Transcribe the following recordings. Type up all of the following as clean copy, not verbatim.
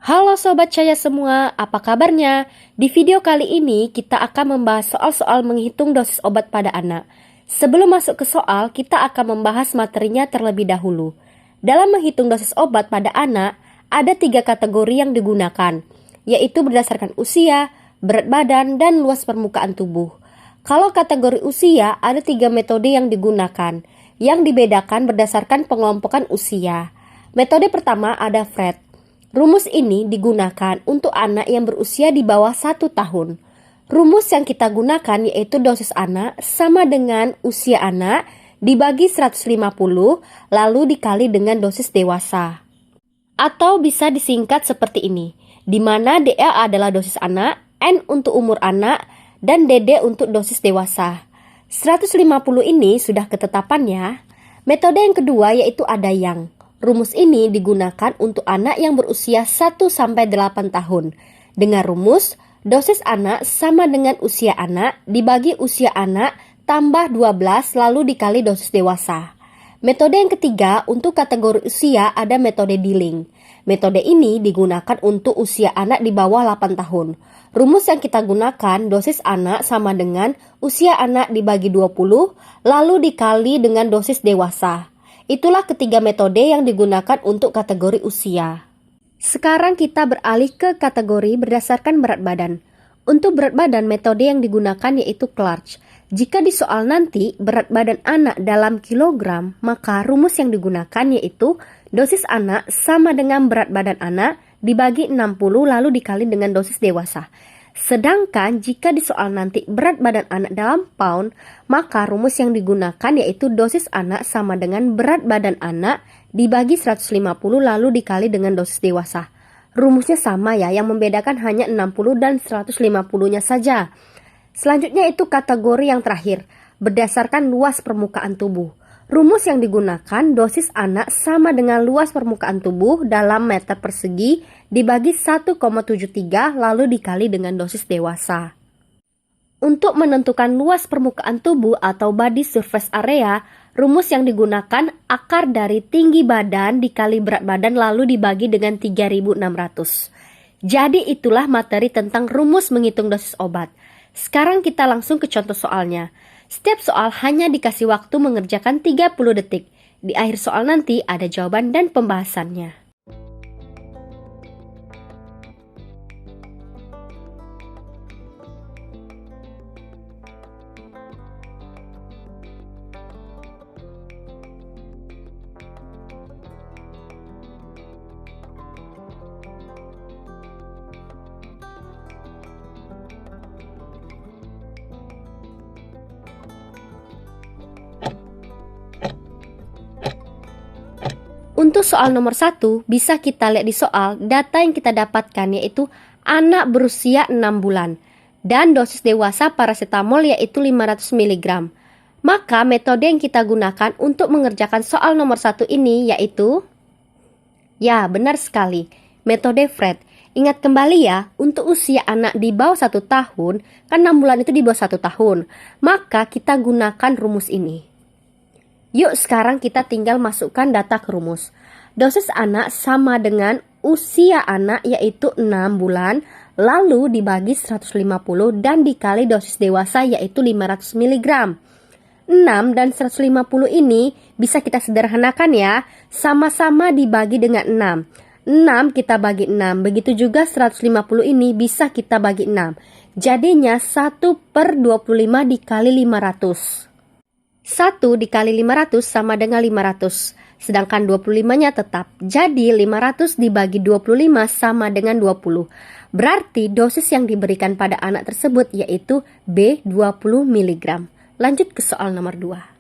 Halo Sobat Caya semua, apa kabarnya? Di video kali ini kita akan membahas soal-soal menghitung dosis obat pada anak. Sebelum masuk ke soal, kita akan membahas materinya terlebih dahulu. Dalam menghitung dosis obat pada anak, ada 3 kategori yang digunakan, yaitu berdasarkan usia, berat badan, dan luas permukaan tubuh. Kalau kategori usia, ada 3 metode yang digunakan, yang dibedakan berdasarkan pengelompokan usia. Metode pertama ada Fred. Rumus ini digunakan untuk anak yang berusia di bawah 1 tahun. Rumus yang kita gunakan yaitu dosis anak sama dengan usia anak dibagi 150 lalu dikali dengan dosis dewasa. Atau bisa disingkat seperti ini, di mana DA adalah dosis anak, N untuk umur anak, dan DD untuk dosis dewasa. 150 ini sudah ketetapannya. Metode yang kedua yaitu ada yang. Rumus ini digunakan untuk anak yang berusia 1-8 tahun. Dengan rumus, dosis anak sama dengan usia anak dibagi usia anak tambah 12 lalu dikali dosis dewasa. Metode yang ketiga untuk kategori usia ada metode Dilling. Metode ini digunakan untuk usia anak di bawah 8 tahun. Rumus yang kita gunakan dosis anak sama dengan usia anak dibagi 20 lalu dikali dengan dosis dewasa. Itulah ketiga metode yang digunakan untuk kategori usia. Sekarang kita beralih ke kategori berdasarkan berat badan. Untuk berat badan, metode yang digunakan yaitu Clark. Jika di soal nanti berat badan anak dalam kilogram, maka rumus yang digunakan yaitu dosis anak sama dengan berat badan anak dibagi 60 lalu dikali dengan dosis dewasa. Sedangkan jika di soal nanti berat badan anak dalam pound, maka rumus yang digunakan yaitu dosis anak sama dengan berat badan anak dibagi 150 lalu dikali dengan dosis dewasa. Rumusnya sama ya, yang membedakan hanya 60 dan 150-nya saja. Selanjutnya itu kategori yang terakhir, berdasarkan luas permukaan tubuh. Rumus yang digunakan dosis anak sama dengan luas permukaan tubuh dalam meter persegi dibagi 1,73 lalu dikali dengan dosis dewasa. Untuk menentukan luas permukaan tubuh atau body surface area, rumus yang digunakan akar dari tinggi badan dikali berat badan lalu dibagi dengan 3.600. Jadi itulah materi tentang rumus menghitung dosis obat. Sekarang kita langsung ke contoh soalnya. Setiap soal hanya dikasih waktu mengerjakan 30 detik. Di akhir soal nanti ada jawaban dan pembahasannya. Untuk soal nomor 1, bisa kita lihat di soal, data yang kita dapatkan yaitu anak berusia 6 bulan dan dosis dewasa paracetamol yaitu 500 mg. Maka metode yang kita gunakan untuk mengerjakan soal nomor 1 ini yaitu, ya benar sekali, metode Fred. Ingat kembali ya, untuk usia anak di bawah 1 tahun, kan 6 bulan itu di bawah 1 tahun, maka kita gunakan rumus ini. Yuk sekarang kita tinggal masukkan data ke rumus. Dosis anak sama dengan usia anak yaitu 6 bulan lalu dibagi 150 dan dikali dosis dewasa yaitu 500 mg. 6 dan 150 ini bisa kita sederhanakan ya, sama-sama dibagi dengan 6. 6 kita bagi 6, begitu juga 150 ini bisa kita bagi 6. Jadinya 1/25 dikali 500. 1 dikali 500 sama dengan 500, sedangkan 25-nya tetap. Jadi 500 dibagi 25 sama dengan 20. Berarti dosis yang diberikan pada anak tersebut yaitu B 20 mg. Lanjut ke soal nomor 2.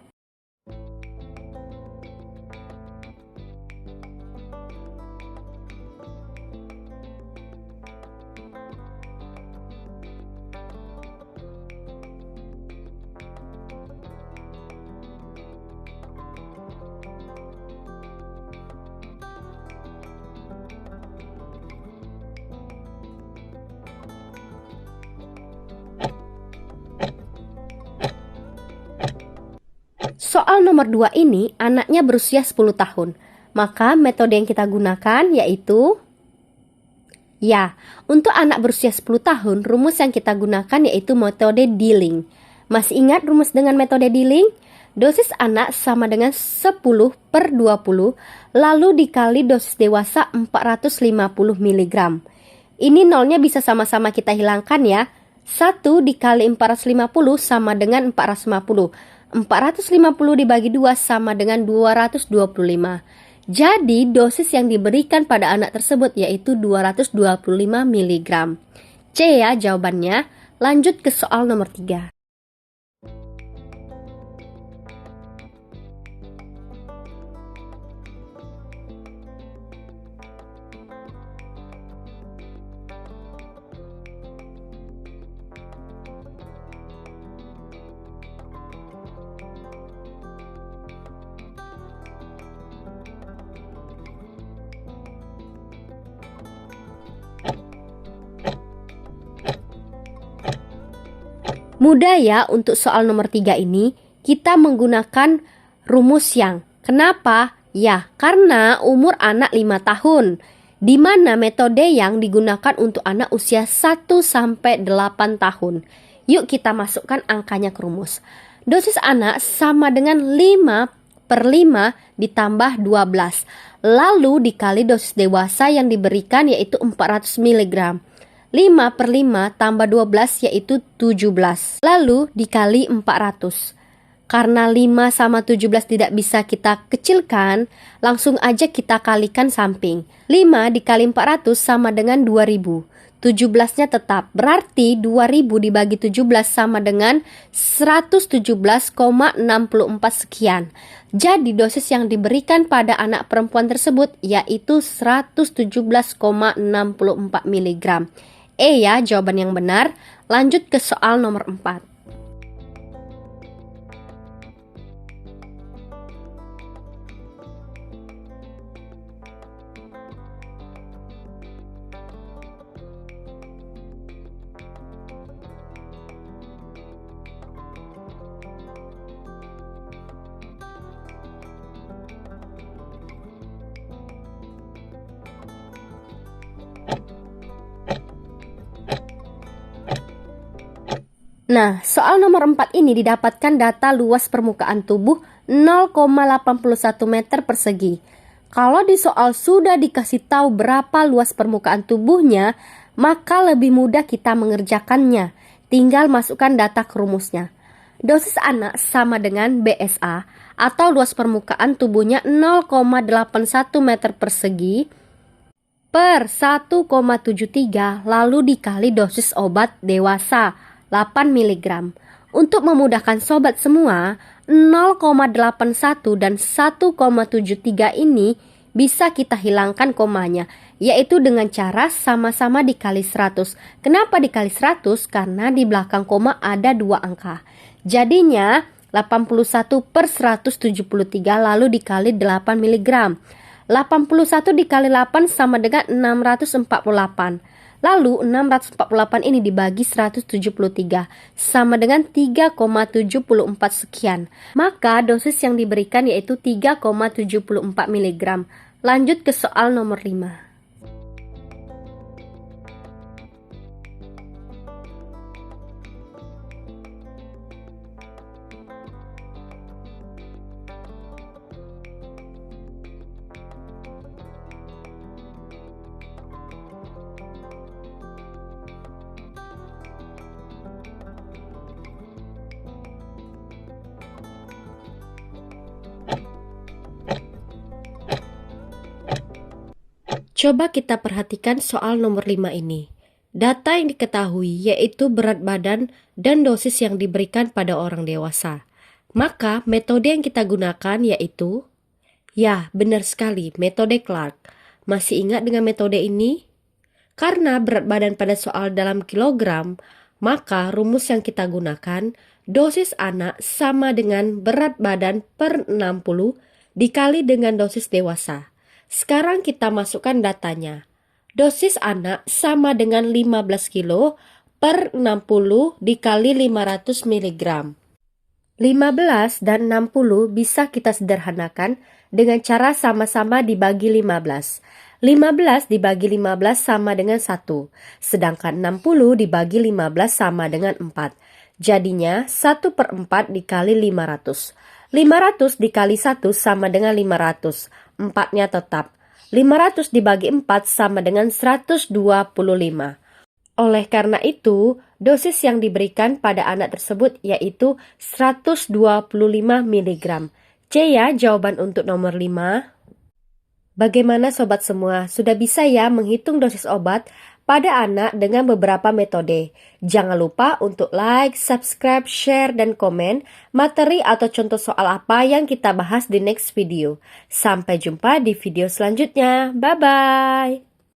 Soal nomor 2 ini anaknya berusia 10 tahun. Maka metode yang kita gunakan yaitu Ya, untuk anak berusia 10 tahun, rumus yang kita gunakan yaitu metode Dealing. Masih ingat rumus dengan metode Dealing? Dosis anak sama dengan 10 per 20, lalu dikali dosis dewasa 450 mg. Ini nolnya bisa sama-sama kita hilangkan ya. 1 dikali 450 sama dengan 450. 450 dibagi 2 sama dengan 225. Jadi dosis yang diberikan pada anak tersebut yaitu 225 mg. C ya jawabannya. Lanjut ke soal nomor 3. Mudah ya untuk soal nomor 3 ini, kita menggunakan rumus yang. Kenapa? Ya, karena umur anak 5 tahun. Di mana metode yang digunakan untuk anak usia 1-8 tahun. Yuk kita masukkan angkanya ke rumus. Dosis anak sama dengan 5 per 5 ditambah 12. Lalu dikali dosis dewasa yang diberikan yaitu 400 mg. 5 per 5 tambah 12 yaitu 17. Lalu dikali 400. Karena 5 sama 17 tidak bisa kita kecilkan, langsung aja kita kalikan samping. 5 dikali 400 sama dengan 2000. 17-nya tetap, berarti 2000 dibagi 17 sama dengan 117,64 sekian. Jadi dosis yang diberikan pada anak perempuan tersebut yaitu 117,64 mg. Ya, jawaban yang benar. Lanjut ke soal nomor 4. Nah, soal nomor 4 ini didapatkan data luas permukaan tubuh 0,81 meter persegi. Kalau di soal sudah dikasih tahu berapa luas permukaan tubuhnya, maka lebih mudah kita mengerjakannya. Tinggal masukkan data ke rumusnya. Dosis anak sama dengan BSA atau luas permukaan tubuhnya 0,81 meter persegi per 1,73 lalu dikali dosis obat dewasa 8 mg. Untuk memudahkan sobat semua, 0,81 dan 1,73 ini bisa kita hilangkan komanya, yaitu dengan cara sama-sama dikali 100. Kenapa dikali 100? Karena di belakang koma ada 2 angka. Jadinya 81 per 173 lalu dikali 8 mg. 81 dikali 8 sama dengan 648. Lalu 648 ini dibagi 173 sama dengan 3,74 sekian. Maka dosis yang diberikan yaitu 3,74 mg. Lanjut ke soal nomor 5. Coba kita perhatikan soal nomor 5 ini. Data yang diketahui yaitu berat badan dan dosis yang diberikan pada orang dewasa. Maka metode yang kita gunakan yaitu, ya benar sekali, metode Clark. Masih ingat dengan metode ini? Karena berat badan pada soal dalam kilogram, maka rumus yang kita gunakan, dosis anak sama dengan berat badan per 60 dikali dengan dosis dewasa. Sekarang kita masukkan datanya. Dosis anak sama dengan 15 kilo per 60 dikali 500 mg. 15 dan 60 bisa kita sederhanakan dengan cara sama-sama dibagi 15. 15 dibagi 15 sama dengan 1, sedangkan 60 dibagi 15 sama dengan 4. Jadinya 1/4 dikali 500. 500 dikali 1 sama dengan 500, 4-nya tetap. 500 dibagi 4 sama dengan 125. Oleh karena itu, dosis yang diberikan pada anak tersebut yaitu 125 mg. C ya jawaban untuk nomor 5. Bagaimana sobat semua? Sudah bisa ya menghitung dosis obat pada anak dengan beberapa metode? Jangan lupa untuk like, subscribe, share, dan komen materi atau contoh soal apa yang kita bahas di next video. Sampai jumpa di video selanjutnya. Bye-bye!